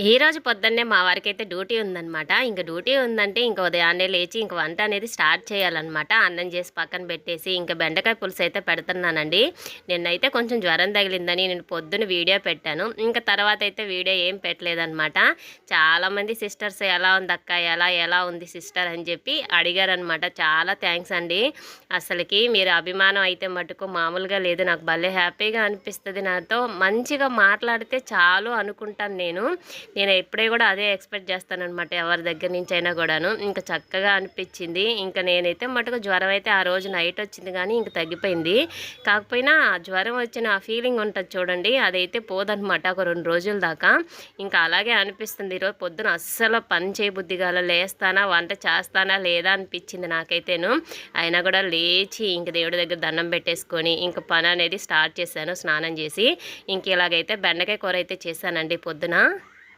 ఈరోజు పొద్దున్నే మా వారికైతే డ్యూటీ ఉందనమాట. ఇంక డ్యూటీ ఉందంటే ఇంక ఉదయాన్నే లేచి ఇంక వంట అనేది స్టార్ట్ చేయాలనమాట. అన్నం చేసి పక్కన పెట్టేసి ఇంక బెండకాయ పులుసు అయితే పెడుతున్నానండి. నిన్నైతే కొంచెం జ్వరం తగిలిందని నేను పొద్దున వీడియో పెట్టాను. ఇంక తర్వాత అయితే వీడియో ఏం పెట్టలేదనమాట. చాలామంది సిస్టర్స్ ఎలా ఉందక్క, ఎలా ఉంది సిస్టర్ అని చెప్పి అడిగారనమాట. చాలా థ్యాంక్స్ అండి. అసలుకి మీరు అభిమానం అయితే మటుకు మామూలుగా లేదు. నాకు భలే హ్యాపీగా అనిపిస్తుంది. నాతో మంచిగా మాట్లాడితే చాలు అనుకుంటాను నేను. నేను ఎప్పుడే కూడా అదే ఎక్స్పెక్ట్ చేస్తానన్నమాట, ఎవరి దగ్గర నుంచి అయినా కూడాను. ఇంకా చక్కగా అనిపించింది. ఇంకా నేనైతే మటుకు జ్వరం అయితే ఆ రోజు నైట్ వచ్చింది కానీ ఇంక తగ్గిపోయింది. కాకపోయినా జ్వరం వచ్చిన ఆ ఫీలింగ్ ఉంటుంది చూడండి, అదైతే పోదనమాట ఒక 2 రోజుల దాకా. ఇంకా అలాగే అనిపిస్తుంది. ఈరోజు పొద్దున అస్సలు పని చేయబుద్ధి కాల, లేస్తానా వంట చేస్తానా లేదా అనిపించింది నాకైతేను. అయినా కూడా లేచి ఇంక దేవుడి దగ్గర దండం పెట్టేసుకొని ఇంక పని అనేది స్టార్ట్ చేశాను స్నానం చేసి. ఇంక ఇలాగైతే బెండకాయ కూర అయితే చేశానండి పొద్దున.